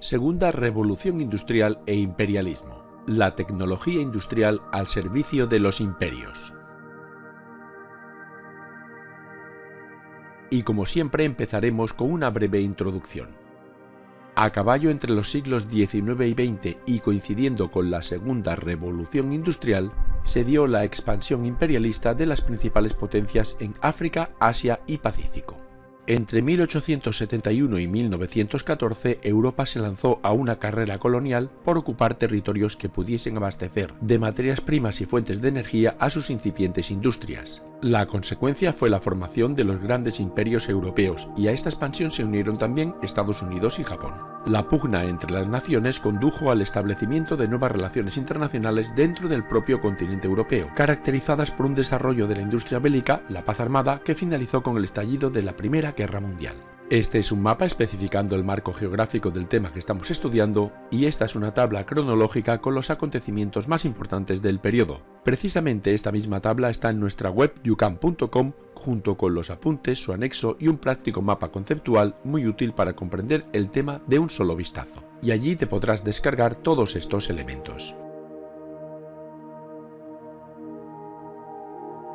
Segunda revolución industrial e imperialismo. La tecnología industrial al servicio de los imperios. Y como siempre empezaremos con una breve introducción. A caballo entre los siglos XIX y XX y coincidiendo con la Segunda Revolución Industrial, se dio la expansión imperialista de las principales potencias en África, Asia y Pacífico. Entre 1871 y 1914, Europa se lanzó a una carrera colonial por ocupar territorios que pudiesen abastecer de materias primas y fuentes de energía a sus incipientes industrias. La consecuencia fue la formación de los grandes imperios europeos, y a esta expansión se unieron también Estados Unidos y Japón. La pugna entre las naciones condujo al establecimiento de nuevas relaciones internacionales dentro del propio continente europeo, caracterizadas por un desarrollo de la industria bélica, la paz armada, que finalizó con el estallido de la Primera Guerra Mundial. Este es un mapa especificando el marco geográfico del tema que estamos estudiando, y esta es una tabla cronológica con los acontecimientos más importantes del periodo. Precisamente esta misma tabla está en nuestra web yucam.com junto con los apuntes, su anexo y un práctico mapa conceptual muy útil para comprender el tema de un solo vistazo. Y allí te podrás descargar todos estos elementos.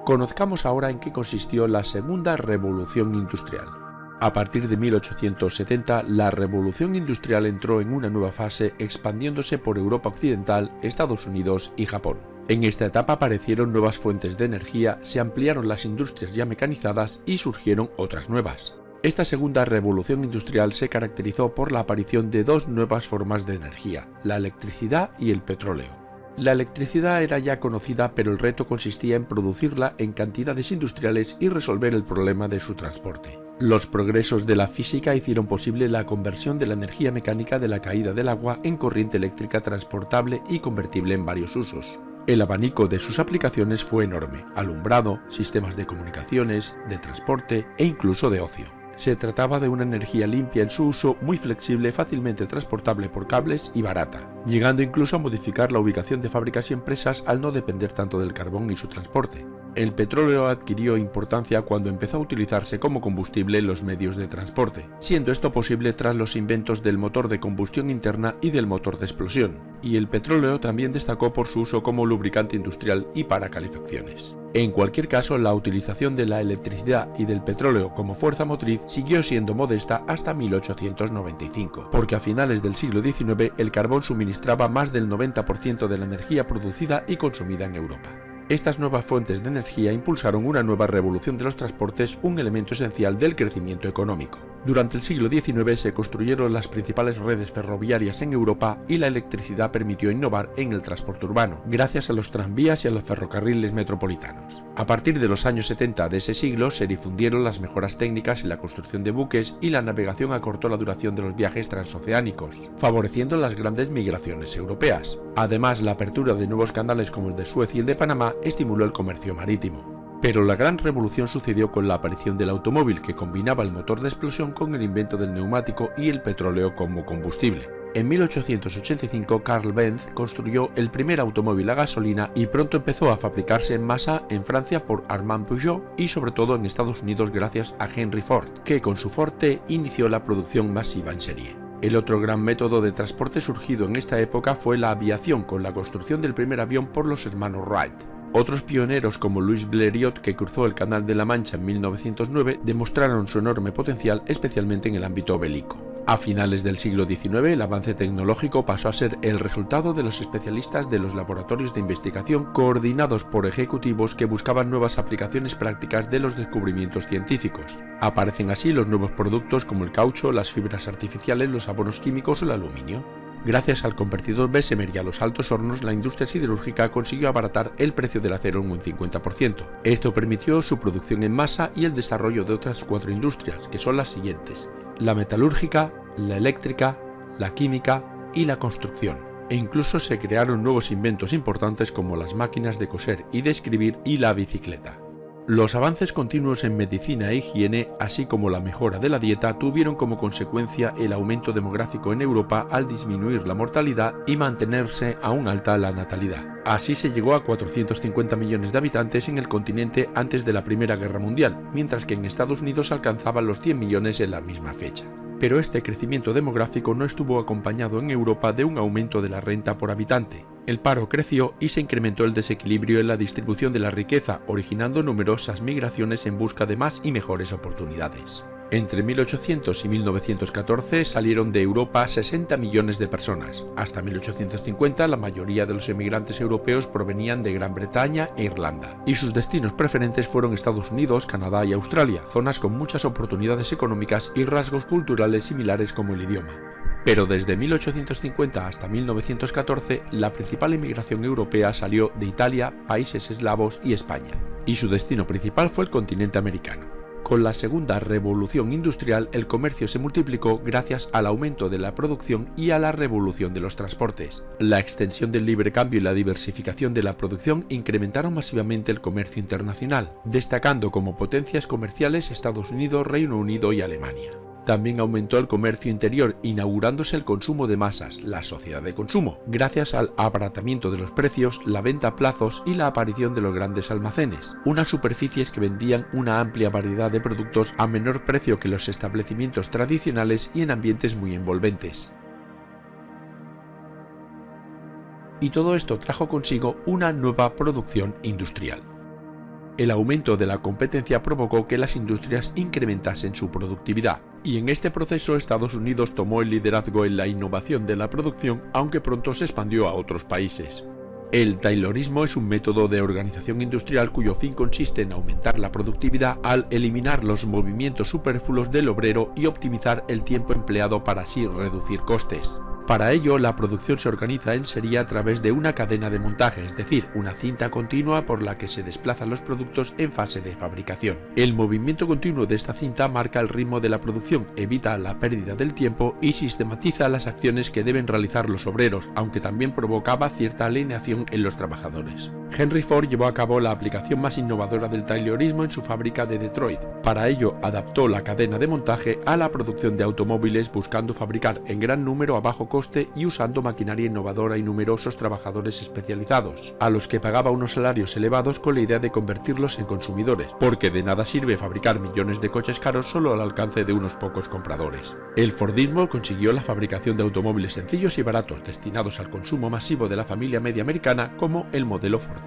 Conozcamos ahora en qué consistió la Segunda Revolución Industrial. A partir de 1870, la revolución industrial entró en una nueva fase expandiéndose por Europa Occidental, Estados Unidos y Japón. En esta etapa aparecieron nuevas fuentes de energía, se ampliaron las industrias ya mecanizadas y surgieron otras nuevas. Esta segunda revolución industrial se caracterizó por la aparición de dos nuevas formas de energía, la electricidad y el petróleo. La electricidad era ya conocida, pero el reto consistía en producirla en cantidades industriales y resolver el problema de su transporte. Los progresos de la física hicieron posible la conversión de la energía mecánica de la caída del agua en corriente eléctrica transportable y convertible en varios usos. El abanico de sus aplicaciones fue enorme: alumbrado, sistemas de comunicaciones, de transporte e incluso de ocio. Se trataba de una energía limpia en su uso, muy flexible, fácilmente transportable por cables y barata, llegando incluso a modificar la ubicación de fábricas y empresas al no depender tanto del carbón y su transporte. El petróleo adquirió importancia cuando empezó a utilizarse como combustible en los medios de transporte, siendo esto posible tras los inventos del motor de combustión interna y del motor de explosión, y el petróleo también destacó por su uso como lubricante industrial y para calefacciones. En cualquier caso, la utilización de la electricidad y del petróleo como fuerza motriz siguió siendo modesta hasta 1895, porque a finales del siglo XIX el carbón suministraba más del 90% de la energía producida y consumida en Europa. Estas nuevas fuentes de energía impulsaron una nueva revolución de los transportes, un elemento esencial del crecimiento económico. Durante el siglo XIX se construyeron las principales redes ferroviarias en Europa y la electricidad permitió innovar en el transporte urbano, gracias a los tranvías y a los ferrocarriles metropolitanos. A partir de los años 70 de ese siglo se difundieron las mejoras técnicas en la construcción de buques y la navegación acortó la duración de los viajes transoceánicos, favoreciendo las grandes migraciones europeas. Además, la apertura de nuevos canales como el de Suez y el de Panamá estimuló el comercio marítimo. Pero la gran revolución sucedió con la aparición del automóvil, que combinaba el motor de explosión con el invento del neumático y el petróleo como combustible. En 1885 Carl Benz construyó el primer automóvil a gasolina y pronto empezó a fabricarse en masa en Francia por Armand Peugeot y sobre todo en Estados Unidos gracias a Henry Ford, que con su Ford T inició la producción masiva en serie. El otro gran método de transporte surgido en esta época fue la aviación, con la construcción del primer avión por los hermanos Wright. Otros pioneros como Louis Blériot, que cruzó el Canal de la Mancha en 1909, demostraron su enorme potencial, especialmente en el ámbito bélico. A finales del siglo XIX, el avance tecnológico pasó a ser el resultado de los especialistas de los laboratorios de investigación coordinados por ejecutivos que buscaban nuevas aplicaciones prácticas de los descubrimientos científicos. Aparecen así los nuevos productos como el caucho, las fibras artificiales, los abonos químicos o el aluminio. Gracias al convertidor Bessemer y a los altos hornos, la industria siderúrgica consiguió abaratar el precio del acero en un 50%. Esto permitió su producción en masa y el desarrollo de otras 4 industrias, que son las siguientes: la metalúrgica, la eléctrica, la química y la construcción. E incluso se crearon nuevos inventos importantes como las máquinas de coser y de escribir y la bicicleta. Los avances continuos en medicina e higiene, así como la mejora de la dieta, tuvieron como consecuencia el aumento demográfico en Europa al disminuir la mortalidad y mantenerse aún alta la natalidad. Así se llegó a 450 millones de habitantes en el continente antes de la Primera Guerra Mundial, mientras que en Estados Unidos alcanzaban los 100 millones en la misma fecha. Pero este crecimiento demográfico no estuvo acompañado en Europa de un aumento de la renta por habitante. El paro creció y se incrementó el desequilibrio en la distribución de la riqueza, originando numerosas migraciones en busca de más y mejores oportunidades. Entre 1800 y 1914 salieron de Europa 60 millones de personas. Hasta 1850 la mayoría de los emigrantes europeos provenían de Gran Bretaña e Irlanda, y sus destinos preferentes fueron Estados Unidos, Canadá y Australia, zonas con muchas oportunidades económicas y rasgos culturales similares como el idioma. Pero desde 1850 hasta 1914 la principal emigración europea salió de Italia, países eslavos y España, y su destino principal fue el continente americano. Con la segunda revolución industrial, el comercio se multiplicó gracias al aumento de la producción y a la revolución de los transportes. La extensión del libre cambio y la diversificación de la producción incrementaron masivamente el comercio internacional, destacando como potencias comerciales Estados Unidos, Reino Unido y Alemania. También aumentó el comercio interior, inaugurándose el consumo de masas, la sociedad de consumo, gracias al abaratamiento de los precios, la venta a plazos y la aparición de los grandes almacenes, unas superficies que vendían una amplia variedad de productos a menor precio que los establecimientos tradicionales y en ambientes muy envolventes. Y todo esto trajo consigo una nueva producción industrial. El aumento de la competencia provocó que las industrias incrementasen su productividad, y en este proceso Estados Unidos tomó el liderazgo en la innovación de la producción, aunque pronto se expandió a otros países. El taylorismo es un método de organización industrial cuyo fin consiste en aumentar la productividad al eliminar los movimientos superfluos del obrero y optimizar el tiempo empleado para así reducir costes. Para ello, la producción se organiza en serie a través de una cadena de montaje, es decir, una cinta continua por la que se desplazan los productos en fase de fabricación. El movimiento continuo de esta cinta marca el ritmo de la producción, evita la pérdida del tiempo y sistematiza las acciones que deben realizar los obreros, aunque también provocaba cierta alienación en los trabajadores. Henry Ford llevó a cabo la aplicación más innovadora del taylorismo en su fábrica de Detroit. Para ello, adaptó la cadena de montaje a la producción de automóviles, buscando fabricar en gran número a bajo coste y usando maquinaria innovadora y numerosos trabajadores especializados, a los que pagaba unos salarios elevados con la idea de convertirlos en consumidores, porque de nada sirve fabricar millones de coches caros solo al alcance de unos pocos compradores. El Fordismo consiguió la fabricación de automóviles sencillos y baratos destinados al consumo masivo de la familia media americana, como el modelo Forte.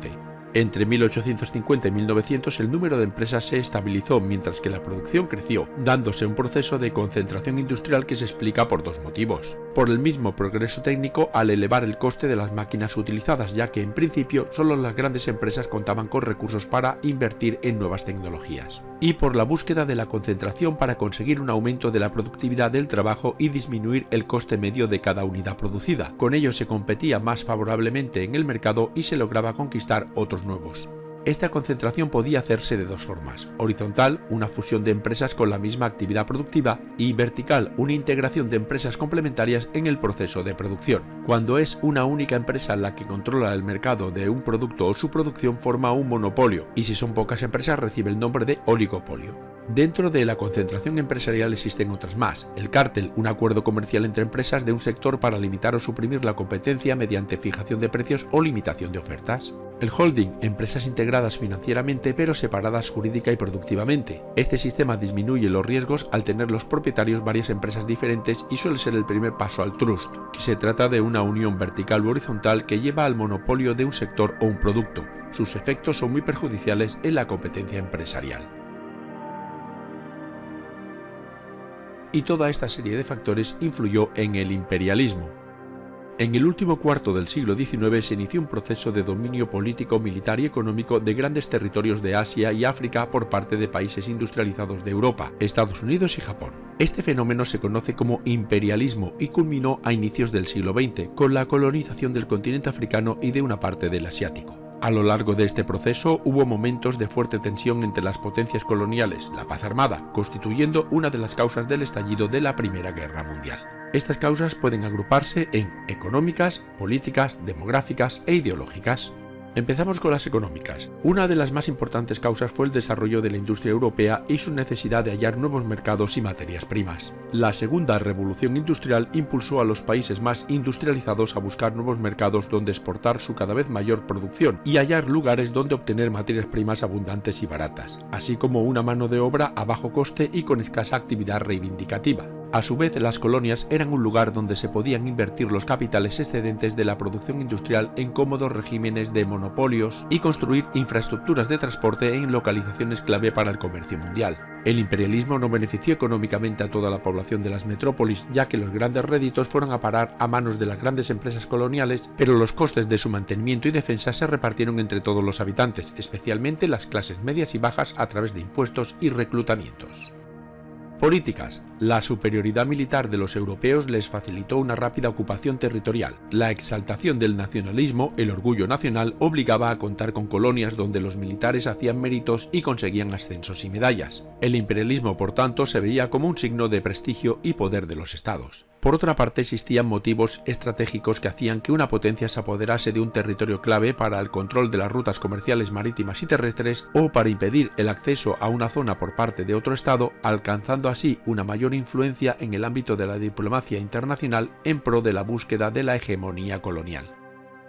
Entre 1850 y 1900 el número de empresas se estabilizó mientras que la producción creció, dándose un proceso de concentración industrial que se explica por dos motivos. Por el mismo progreso técnico al elevar el coste de las máquinas utilizadas, ya que en principio solo las grandes empresas contaban con recursos para invertir en nuevas tecnologías. Y por la búsqueda de la concentración para conseguir un aumento de la productividad del trabajo y disminuir el coste medio de cada unidad producida. Con ello se competía más favorablemente en el mercado y se lograba conquistar otros nuevos. Esta concentración podía hacerse de dos formas: horizontal, una fusión de empresas con la misma actividad productiva, y vertical, una integración de empresas complementarias en el proceso de producción. Cuando es una única empresa la que controla el mercado de un producto o su producción, forma un monopolio, y si son pocas empresas recibe el nombre de oligopolio. Dentro de la concentración empresarial existen otras más: el cártel, un acuerdo comercial entre empresas de un sector para limitar o suprimir la competencia mediante fijación de precios o limitación de ofertas. El holding, empresas integradas financieramente pero separadas jurídica y productivamente. Este sistema disminuye los riesgos al tener los propietarios varias empresas diferentes y suele ser el primer paso al trust, que se trata de una unión vertical u horizontal que lleva al monopolio de un sector o un producto. Sus efectos son muy perjudiciales en la competencia empresarial. Y toda esta serie de factores influyó en el imperialismo. En el último cuarto del siglo XIX se inició un proceso de dominio político, militar y económico de grandes territorios de Asia y África por parte de países industrializados de Europa, Estados Unidos y Japón. Este fenómeno se conoce como imperialismo y culminó a inicios del siglo XX con la colonización del continente africano y de una parte del asiático. A lo largo de este proceso hubo momentos de fuerte tensión entre las potencias coloniales, la paz armada, constituyendo una de las causas del estallido de la Primera Guerra Mundial. Estas causas pueden agruparse en económicas, políticas, demográficas e ideológicas. Empezamos con las económicas. Una de las más importantes causas fue el desarrollo de la industria europea y su necesidad de hallar nuevos mercados y materias primas. La segunda revolución industrial impulsó a los países más industrializados a buscar nuevos mercados donde exportar su cada vez mayor producción y hallar lugares donde obtener materias primas abundantes y baratas, así como una mano de obra a bajo coste y con escasa actividad reivindicativa. A su vez, las colonias eran un lugar donde se podían invertir los capitales excedentes de la producción industrial en cómodos regímenes de monopolios y construir infraestructuras de transporte en localizaciones clave para el comercio mundial. El imperialismo no benefició económicamente a toda la población de las metrópolis, ya que los grandes réditos fueron a parar a manos de las grandes empresas coloniales, pero los costes de su mantenimiento y defensa se repartieron entre todos los habitantes, especialmente las clases medias y bajas, a través de impuestos y reclutamientos. Políticas. La superioridad militar de los europeos les facilitó una rápida ocupación territorial. La exaltación del nacionalismo, el orgullo nacional, obligaba a contar con colonias donde los militares hacían méritos y conseguían ascensos y medallas. El imperialismo, por tanto, se veía como un signo de prestigio y poder de los estados. Por otra parte, existían motivos estratégicos que hacían que una potencia se apoderase de un territorio clave para el control de las rutas comerciales marítimas y terrestres o para impedir el acceso a una zona por parte de otro estado, alcanzando así una mayor influencia en el ámbito de la diplomacia internacional en pro de la búsqueda de la hegemonía colonial.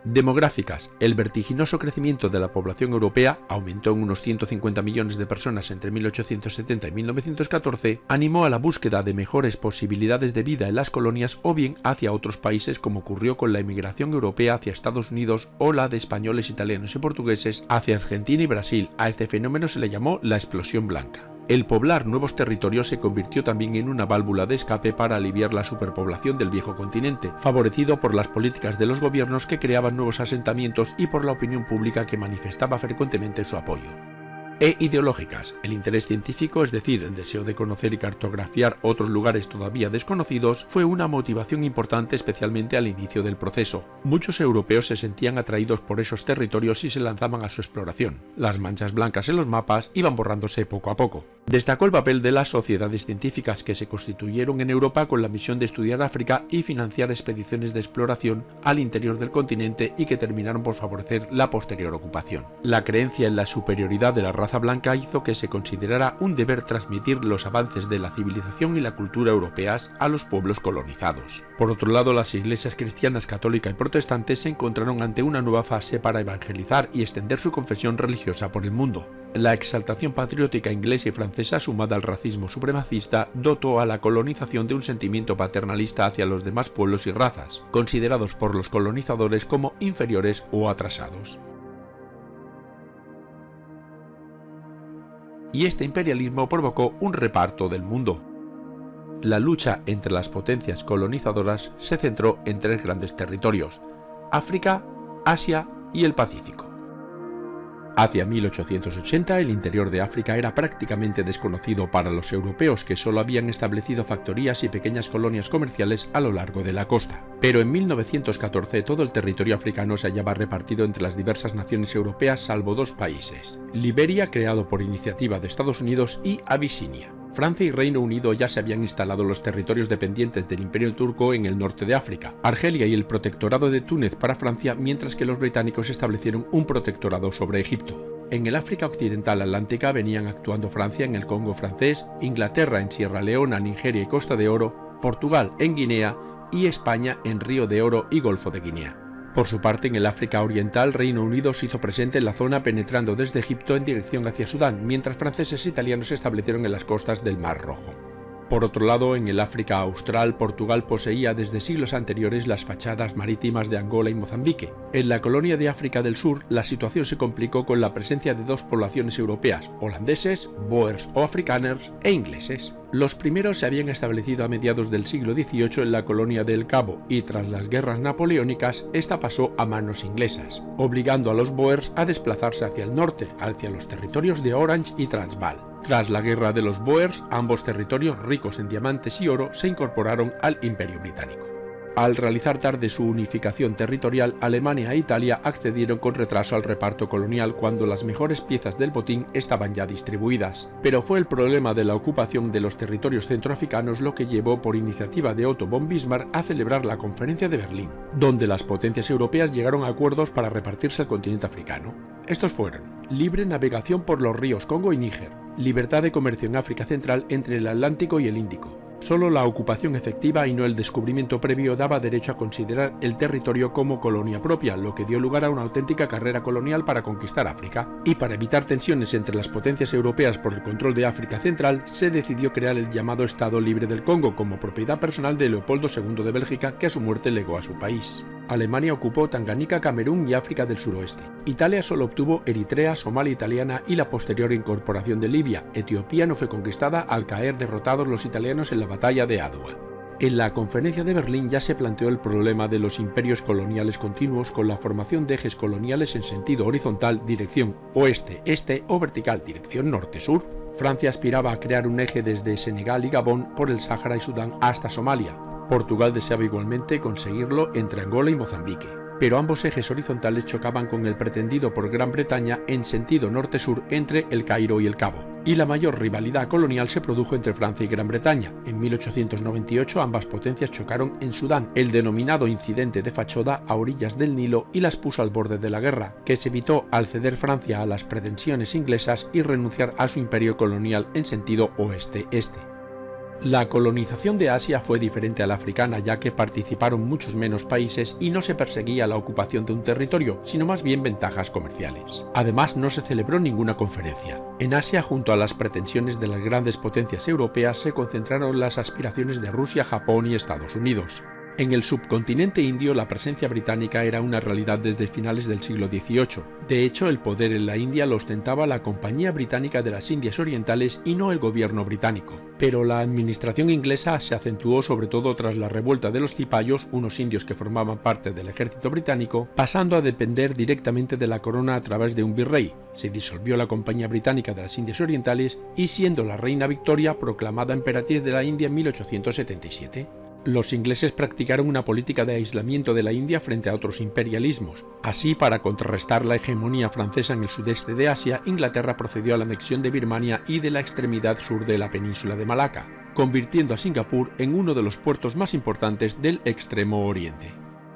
Demográficas. El vertiginoso crecimiento de la población europea, aumentó en unos 150 millones de personas entre 1870 y 1914, animó a la búsqueda de mejores posibilidades de vida en las colonias o bien hacia otros países, como ocurrió con la emigración europea hacia Estados Unidos o la de españoles, italianos y portugueses hacia Argentina y Brasil. A este fenómeno se le llamó la explosión blanca. El poblar nuevos territorios se convirtió también en una válvula de escape para aliviar la superpoblación del viejo continente, favorecido por las políticas de los gobiernos que creaban nuevos asentamientos y por la opinión pública que manifestaba frecuentemente su apoyo. Ideológicas. El interés científico, es decir, el deseo de conocer y cartografiar otros lugares todavía desconocidos, fue una motivación importante, especialmente al inicio del proceso. Muchos europeos se sentían atraídos por esos territorios y se lanzaban a su exploración. Las manchas blancas en los mapas iban borrándose poco a poco. Destacó el papel de las sociedades científicas que se constituyeron en Europa con la misión de estudiar África y financiar expediciones de exploración al interior del continente y que terminaron por favorecer la posterior ocupación. La creencia en la superioridad de la raza blanca hizo que se considerara un deber transmitir los avances de la civilización y la cultura europeas a los pueblos colonizados. Por otro lado, las iglesias cristianas, católica y protestante se encontraron ante una nueva fase para evangelizar y extender su confesión religiosa por el mundo. La exaltación patriótica inglesa y francesa, sumada al racismo supremacista, dotó a la colonización de un sentimiento paternalista hacia los demás pueblos y razas, considerados por los colonizadores como inferiores o atrasados. Y este imperialismo provocó un reparto del mundo. La lucha entre las potencias colonizadoras se centró en tres grandes territorios: África, Asia y el Pacífico. Hacia 1880 el interior de África era prácticamente desconocido para los europeos, que solo habían establecido factorías y pequeñas colonias comerciales a lo largo de la costa. Pero en 1914 todo el territorio africano se hallaba repartido entre las diversas naciones europeas salvo dos países: Liberia, creado por iniciativa de Estados Unidos, y Abisinia. Francia y Reino Unido ya se habían instalado en los territorios dependientes del Imperio turco en el norte de África, Argelia y el protectorado de Túnez para Francia, mientras que los británicos establecieron un protectorado sobre Egipto. En el África occidental atlántica venían actuando Francia en el Congo francés, Inglaterra en Sierra Leona, Nigeria y Costa de Oro, Portugal en Guinea y España en Río de Oro y Golfo de Guinea. Por su parte, en el África Oriental, Reino Unido se hizo presente en la zona, penetrando desde Egipto en dirección hacia Sudán, mientras franceses e italianos se establecieron en las costas del Mar Rojo. Por otro lado, en el África Austral, Portugal poseía desde siglos anteriores las fachadas marítimas de Angola y Mozambique. En la colonia de África del Sur, la situación se complicó con la presencia de dos poblaciones europeas: holandeses, boers o afrikaners, e ingleses. Los primeros se habían establecido a mediados del siglo XVIII en la colonia de El Cabo y tras las guerras napoleónicas, esta pasó a manos inglesas, obligando a los boers a desplazarse hacia el norte, hacia los territorios de Orange y Transvaal. Tras la guerra de los Boers, ambos territorios, ricos en diamantes y oro, se incorporaron al Imperio Británico. Al realizar tarde su unificación territorial, Alemania e Italia accedieron con retraso al reparto colonial cuando las mejores piezas del botín estaban ya distribuidas. Pero fue el problema de la ocupación de los territorios centroafricanos lo que llevó, por iniciativa de Otto von Bismarck, a celebrar la Conferencia de Berlín, donde las potencias europeas llegaron a acuerdos para repartirse el continente africano. Estos fueron: libre navegación por los ríos Congo y Níger, libertad de comercio en África Central entre el Atlántico y el Índico, Solo la ocupación efectiva y no el descubrimiento previo daba derecho a considerar el territorio como colonia propia, lo que dio lugar a una auténtica carrera colonial para conquistar África. Y para evitar tensiones entre las potencias europeas por el control de África Central, se decidió crear el llamado Estado Libre del Congo como propiedad personal de Leopoldo II de Bélgica, que a su muerte legó a su país. Alemania ocupó Tanganica, Camerún y África del Suroeste. Italia solo obtuvo Eritrea, Somalia italiana y la posterior incorporación de Libia. Etiopía no fue conquistada al caer derrotados los italianos en la batalla de Adwa. En la Conferencia de Berlín ya se planteó el problema de los imperios coloniales continuos con la formación de ejes coloniales en sentido horizontal, dirección oeste-este o vertical, dirección norte-sur. Francia aspiraba a crear un eje desde Senegal y Gabón por el Sáhara y Sudán hasta Somalia. Portugal deseaba igualmente conseguirlo entre Angola y Mozambique, pero ambos ejes horizontales chocaban con el pretendido por Gran Bretaña en sentido norte-sur entre El Cairo y El Cabo, y la mayor rivalidad colonial se produjo entre Francia y Gran Bretaña. En 1898 ambas potencias chocaron en Sudán, el denominado incidente de Fachoda, a orillas del Nilo, y las puso al borde de la guerra, que se evitó al ceder Francia a las pretensiones inglesas y renunciar a su imperio colonial en sentido oeste-este. La colonización de Asia fue diferente a la africana, ya que participaron muchos menos países y no se perseguía la ocupación de un territorio, sino más bien ventajas comerciales. Además, no se celebró ninguna conferencia. En Asia, junto a las pretensiones de las grandes potencias europeas, se concentraron las aspiraciones de Rusia, Japón y Estados Unidos. En el subcontinente indio la presencia británica era una realidad desde finales del siglo XVIII. De hecho, el poder en la India lo ostentaba la Compañía Británica de las Indias Orientales y no el gobierno británico. Pero la administración inglesa se acentuó sobre todo tras la revuelta de los cipayos, unos indios que formaban parte del ejército británico, pasando a depender directamente de la corona a través de un virrey. Se disolvió la Compañía Británica de las Indias Orientales y, siendo la reina Victoria proclamada emperatriz de la India en 1877. Los ingleses practicaron una política de aislamiento de la India frente a otros imperialismos. Así, para contrarrestar la hegemonía francesa en el sudeste de Asia, Inglaterra procedió a la anexión de Birmania y de la extremidad sur de la península de Malaca, convirtiendo a Singapur en uno de los puertos más importantes del Extremo Oriente.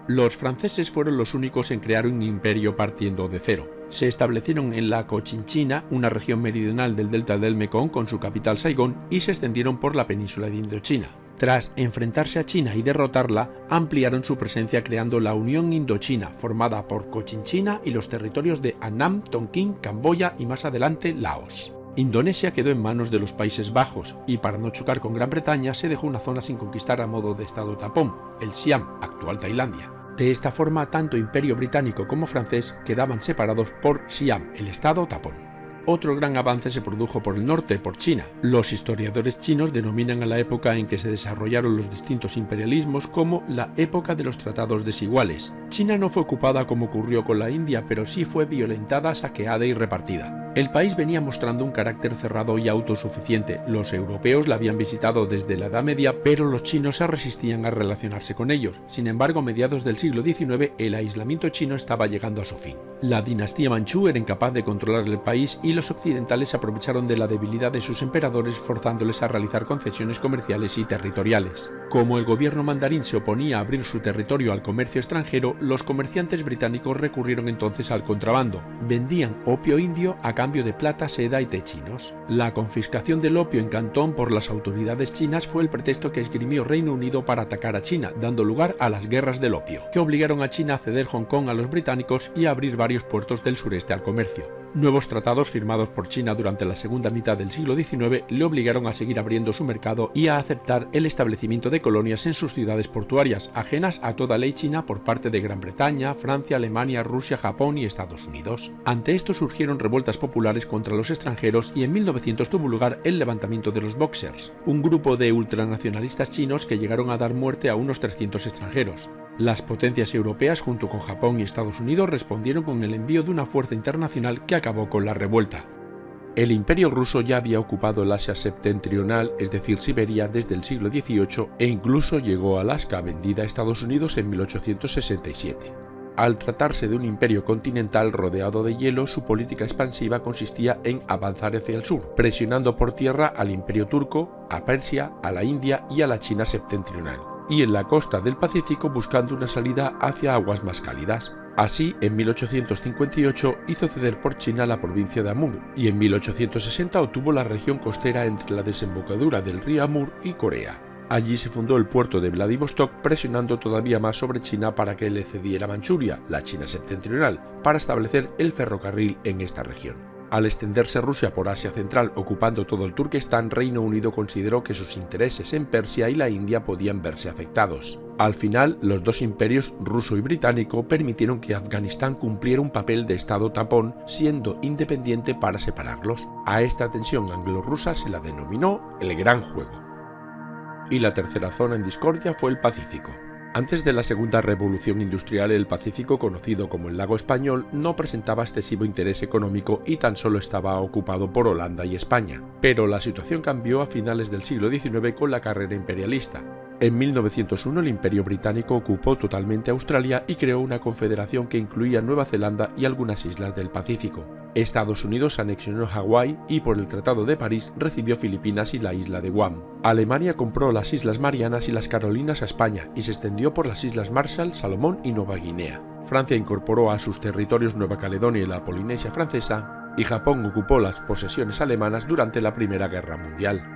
Los franceses fueron los únicos en crear un imperio partiendo de cero. Se establecieron en la Cochinchina, una región meridional del delta del Mekong con su capital Saigón, y se extendieron por la península de Indochina. Tras enfrentarse a China y derrotarla, ampliaron su presencia creando la Unión Indochina, formada por Cochinchina y los territorios de Annam, Tonkin, Camboya y más adelante Laos. Indonesia quedó en manos de los Países Bajos y, para no chocar con Gran Bretaña, se dejó una zona sin conquistar a modo de estado tapón, el Siam, actual Tailandia. De esta forma, tanto Imperio Británico como francés quedaban separados por Siam, el estado tapón. Otro gran avance se produjo por el norte, por China. Los historiadores chinos denominan a la época en que se desarrollaron los distintos imperialismos como la época de los tratados desiguales. China no fue ocupada como ocurrió con la India, pero sí fue violentada, saqueada y repartida. El país venía mostrando un carácter cerrado y autosuficiente. Los europeos la habían visitado desde la Edad Media, pero los chinos se resistían a relacionarse con ellos. Sin embargo, a mediados del siglo XIX, el aislamiento chino estaba llegando a su fin. La dinastía manchú era incapaz de controlar el país y los occidentales se aprovecharon de la debilidad de sus emperadores, forzándoles a realizar concesiones comerciales y territoriales. Como el gobierno mandarín se oponía a abrir su territorio al comercio extranjero, los comerciantes británicos recurrieron entonces al contrabando. Vendían opio indio a cambio de plata, seda y té chinos. La confiscación del opio en Cantón por las autoridades chinas fue el pretexto que esgrimió Reino Unido para atacar a China, dando lugar a las guerras del opio, que obligaron a China a ceder Hong Kong a los británicos y a abrir varios puertos del sureste al comercio. Nuevos tratados firmados por China durante la segunda mitad del siglo XIX le obligaron a seguir abriendo su mercado y a aceptar el establecimiento de colonias en sus ciudades portuarias, ajenas a toda ley china por parte de Gran Bretaña, Francia, Alemania, Rusia, Japón y Estados Unidos. Ante esto surgieron revueltas populares contra los extranjeros y en 1900 tuvo lugar el levantamiento de los Boxers, un grupo de ultranacionalistas chinos que llegaron a dar muerte a unos 300 extranjeros. Las potencias europeas, junto con Japón y Estados Unidos, respondieron con el envío de una fuerza internacional que acabó con la revuelta. El Imperio ruso ya había ocupado el Asia septentrional, es decir, Siberia, desde el siglo XVIII e incluso llegó a Alaska, vendida a Estados Unidos en 1867. Al tratarse de un imperio continental rodeado de hielo, su política expansiva consistía en avanzar hacia el sur, presionando por tierra al Imperio turco, a Persia, a la India y a la China septentrional, y en la costa del Pacífico buscando una salida hacia aguas más cálidas. Así, en 1858 hizo ceder por China la provincia de Amur, y en 1860 obtuvo la región costera entre la desembocadura del río Amur y Corea. Allí se fundó el puerto de Vladivostok, presionando todavía más sobre China para que le cediera Manchuria, la China septentrional, para establecer el ferrocarril en esta región. Al extenderse Rusia por Asia Central, ocupando todo el Turquestán, Reino Unido consideró que sus intereses en Persia y la India podían verse afectados. Al final, los dos imperios, ruso y británico, permitieron que Afganistán cumpliera un papel de estado tapón, siendo independiente para separarlos. A esta tensión anglo-rusa se la denominó el Gran Juego. Y la tercera zona en discordia fue el Pacífico. Antes de la segunda revolución industrial, el Pacífico, conocido como el Lago Español, no presentaba excesivo interés económico y tan solo estaba ocupado por Holanda y España. Pero la situación cambió a finales del siglo XIX con la carrera imperialista. En 1901 el Imperio Británico ocupó totalmente Australia y creó una confederación que incluía Nueva Zelanda y algunas islas del Pacífico. Estados Unidos anexionó Hawái y por el Tratado de París recibió Filipinas y la isla de Guam. Alemania compró las Islas Marianas y las Carolinas a España y se extendió por las Islas Marshall, Salomón y Nueva Guinea. Francia incorporó a sus territorios Nueva Caledonia y la Polinesia Francesa, y Japón ocupó las posesiones alemanas durante la Primera Guerra Mundial.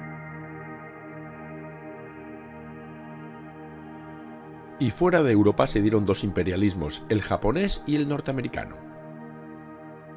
Y fuera de Europa se dieron dos imperialismos, el japonés y el norteamericano.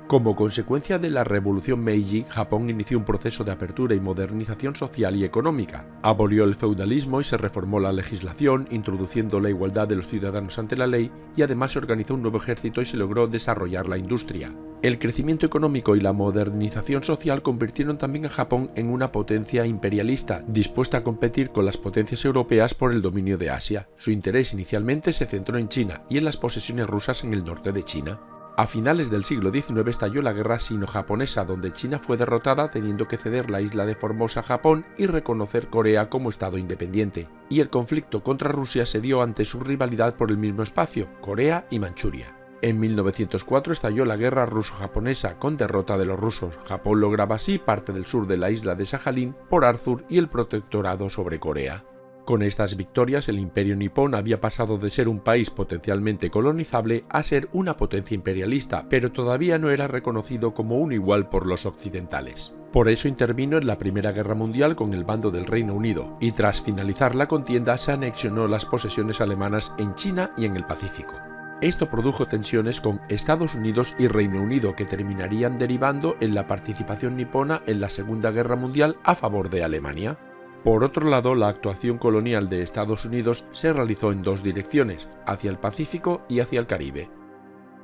Como consecuencia de la Revolución Meiji, Japón inició un proceso de apertura y modernización social y económica. Abolió el feudalismo y se reformó la legislación, introduciendo la igualdad de los ciudadanos ante la ley, y además se organizó un nuevo ejército y se logró desarrollar la industria. El crecimiento económico y la modernización social convirtieron también a Japón en una potencia imperialista, dispuesta a competir con las potencias europeas por el dominio de Asia. Su interés inicialmente se centró en China y en las posesiones rusas en el norte de China. A finales del siglo XIX estalló la guerra sino-japonesa, donde China fue derrotada teniendo que ceder la isla de Formosa a Japón y reconocer Corea como estado independiente. Y el conflicto contra Rusia se dio ante su rivalidad por el mismo espacio, Corea y Manchuria. En 1904 estalló la guerra ruso-japonesa con derrota de los rusos. Japón lograba así parte del sur de la isla de Sajalín, Port Arthur y el protectorado sobre Corea. Con estas victorias, el imperio nipón había pasado de ser un país potencialmente colonizable a ser una potencia imperialista, pero todavía no era reconocido como un igual por los occidentales. Por eso intervino en la Primera Guerra Mundial con el bando del Reino Unido, y tras finalizar la contienda se anexionó las posesiones alemanas en China y en el Pacífico. Esto produjo tensiones con Estados Unidos y Reino Unido que terminarían derivando en la participación nipona en la Segunda Guerra Mundial a favor de Alemania. Por otro lado, la actuación colonial de Estados Unidos se realizó en dos direcciones, hacia el Pacífico y hacia el Caribe.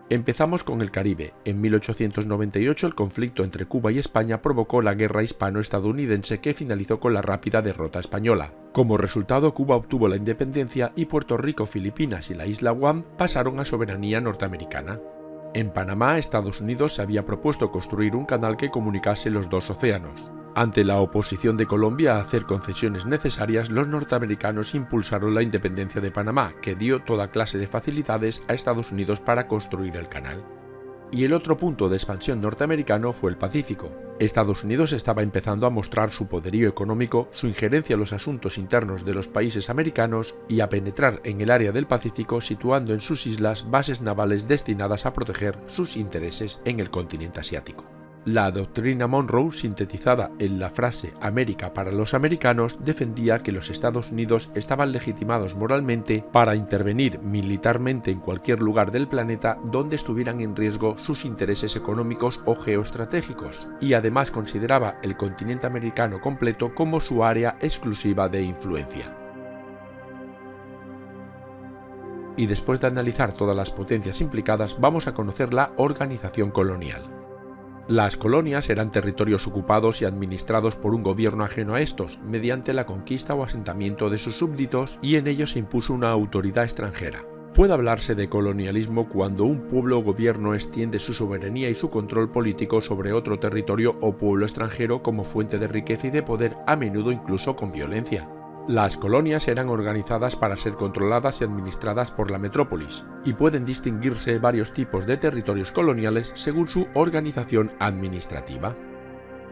Empezamos con el Caribe. En 1898 el conflicto entre Cuba y España provocó la guerra hispano-estadounidense que finalizó con la rápida derrota española. Como resultado, Cuba obtuvo la independencia y Puerto Rico, Filipinas y la isla Guam pasaron a soberanía norteamericana. En Panamá, Estados Unidos se había propuesto construir un canal que comunicase los dos océanos. Ante la oposición de Colombia a hacer concesiones necesarias, los norteamericanos impulsaron la independencia de Panamá, que dio toda clase de facilidades a Estados Unidos para construir el canal. Y el otro punto de expansión norteamericano fue el Pacífico. Estados Unidos estaba empezando a mostrar su poderío económico, su injerencia en los asuntos internos de los países americanos y a penetrar en el área del Pacífico, situando en sus islas bases navales destinadas a proteger sus intereses en el continente asiático. La doctrina Monroe, sintetizada en la frase «América para los americanos», defendía que los Estados Unidos estaban legitimados moralmente para intervenir militarmente en cualquier lugar del planeta donde estuvieran en riesgo sus intereses económicos o geoestratégicos, y además consideraba el continente americano completo como su área exclusiva de influencia. Y después de analizar todas las potencias implicadas, vamos a conocer la organización colonial. Las colonias eran territorios ocupados y administrados por un gobierno ajeno a estos, mediante la conquista o asentamiento de sus súbditos, y en ellos se impuso una autoridad extranjera. Puede hablarse de colonialismo cuando un pueblo o gobierno extiende su soberanía y su control político sobre otro territorio o pueblo extranjero como fuente de riqueza y de poder, a menudo incluso con violencia. Las colonias eran organizadas para ser controladas y administradas por la metrópolis, y pueden distinguirse varios tipos de territorios coloniales según su organización administrativa.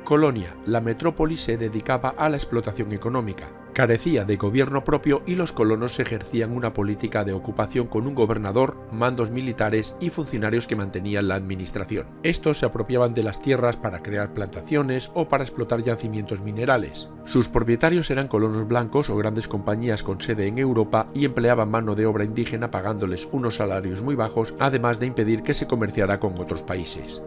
Colonia, la metrópoli se dedicaba a la explotación económica, carecía de gobierno propio y los colonos ejercían una política de ocupación con un gobernador, mandos militares y funcionarios que mantenían la administración. Estos se apropiaban de las tierras para crear plantaciones o para explotar yacimientos minerales. Sus propietarios eran colonos blancos o grandes compañías con sede en Europa y empleaban mano de obra indígena pagándoles unos salarios muy bajos, además de impedir que se comerciara con otros países.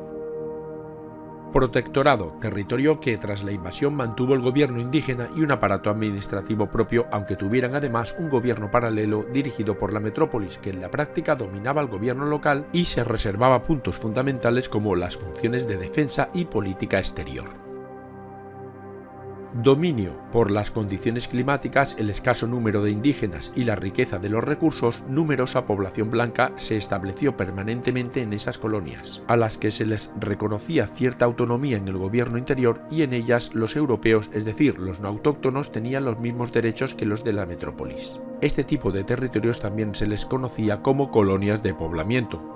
Protectorado, territorio que tras la invasión mantuvo el gobierno indígena y un aparato administrativo propio, aunque tuvieran además un gobierno paralelo dirigido por la metrópolis, que en la práctica dominaba el gobierno local y se reservaba puntos fundamentales como las funciones de defensa y política exterior. Dominio. Por las condiciones climáticas, el escaso número de indígenas y la riqueza de los recursos, numerosa población blanca se estableció permanentemente en esas colonias, a las que se les reconocía cierta autonomía en el gobierno interior y en ellas los europeos, es decir, los no autóctonos, tenían los mismos derechos que los de la metrópolis. Este tipo de territorios también se les conocía como colonias de poblamiento.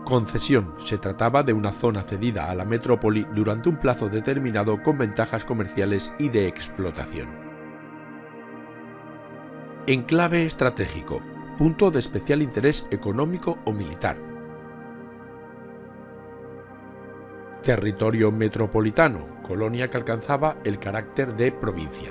Concesión. Se trataba de una zona cedida a la metrópoli durante un plazo determinado con ventajas comerciales y de explotación. Enclave estratégico. Punto de especial interés económico o militar. Territorio metropolitano. Colonia que alcanzaba el carácter de provincia.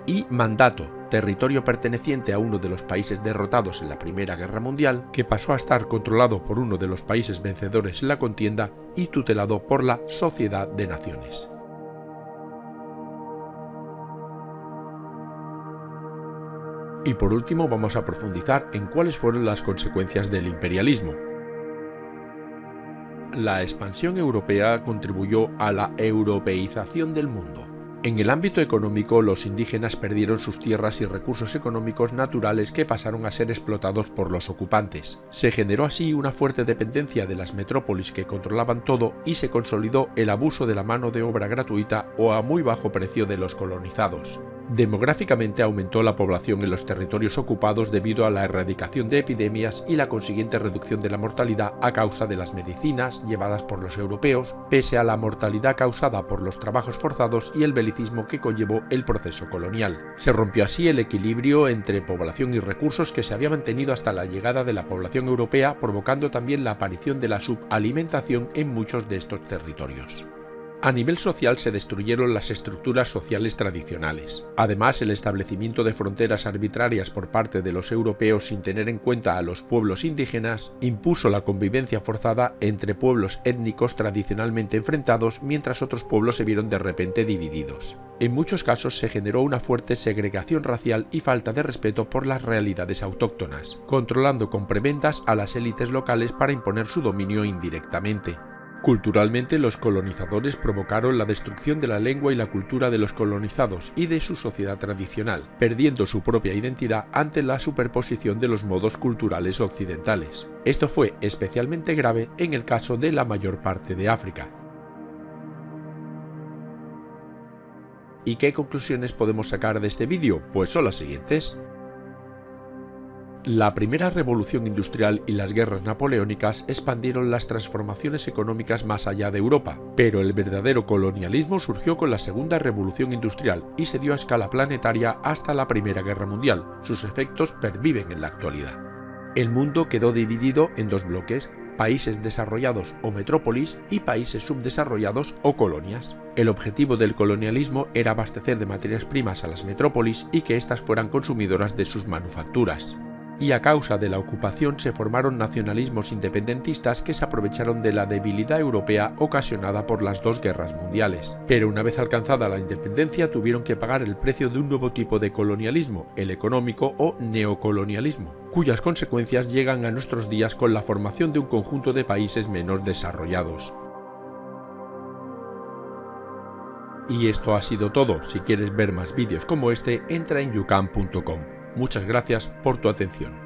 Y mandato, territorio perteneciente a uno de los países derrotados en la Primera Guerra Mundial, que pasó a estar controlado por uno de los países vencedores en la contienda y tutelado por la Sociedad de Naciones. Y por último vamos a profundizar en cuáles fueron las consecuencias del imperialismo. La expansión europea contribuyó a la europeización del mundo. En el ámbito económico, los indígenas perdieron sus tierras y recursos económicos naturales que pasaron a ser explotados por los ocupantes. Se generó así una fuerte dependencia de las metrópolis que controlaban todo y se consolidó el abuso de la mano de obra gratuita o a muy bajo precio de los colonizados. Demográficamente aumentó la población en los territorios ocupados debido a la erradicación de epidemias y la consiguiente reducción de la mortalidad a causa de las medicinas llevadas por los europeos, pese a la mortalidad causada por los trabajos forzados y el belicismo que conllevó el proceso colonial. Se rompió así el equilibrio entre población y recursos que se había mantenido hasta la llegada de la población europea, provocando también la aparición de la subalimentación en muchos de estos territorios. A nivel social se destruyeron las estructuras sociales tradicionales. Además, el establecimiento de fronteras arbitrarias por parte de los europeos sin tener en cuenta a los pueblos indígenas impuso la convivencia forzada entre pueblos étnicos tradicionalmente enfrentados, mientras otros pueblos se vieron de repente divididos. En muchos casos se generó una fuerte segregación racial y falta de respeto por las realidades autóctonas, controlando con prebendas a las élites locales para imponer su dominio indirectamente. Culturalmente, los colonizadores provocaron la destrucción de la lengua y la cultura de los colonizados y de su sociedad tradicional, perdiendo su propia identidad ante la superposición de los modos culturales occidentales. Esto fue especialmente grave en el caso de la mayor parte de África. ¿Y qué conclusiones podemos sacar de este vídeo? Pues son las siguientes. La primera revolución industrial y las guerras napoleónicas expandieron las transformaciones económicas más allá de Europa, pero el verdadero colonialismo surgió con la segunda revolución industrial y se dio a escala planetaria hasta la Primera Guerra Mundial. Sus efectos perviven en la actualidad. El mundo quedó dividido en dos bloques: países desarrollados o metrópolis y países subdesarrollados o colonias. El objetivo del colonialismo era abastecer de materias primas a las metrópolis y que éstas fueran consumidoras de sus manufacturas. Y a causa de la ocupación se formaron nacionalismos independentistas que se aprovecharon de la debilidad europea ocasionada por las dos guerras mundiales. Pero una vez alcanzada la independencia tuvieron que pagar el precio de un nuevo tipo de colonialismo, el económico o neocolonialismo, cuyas consecuencias llegan a nuestros días con la formación de un conjunto de países menos desarrollados. Y esto ha sido todo. Si quieres ver más vídeos como este, entra en youcan.com. Muchas gracias por tu atención.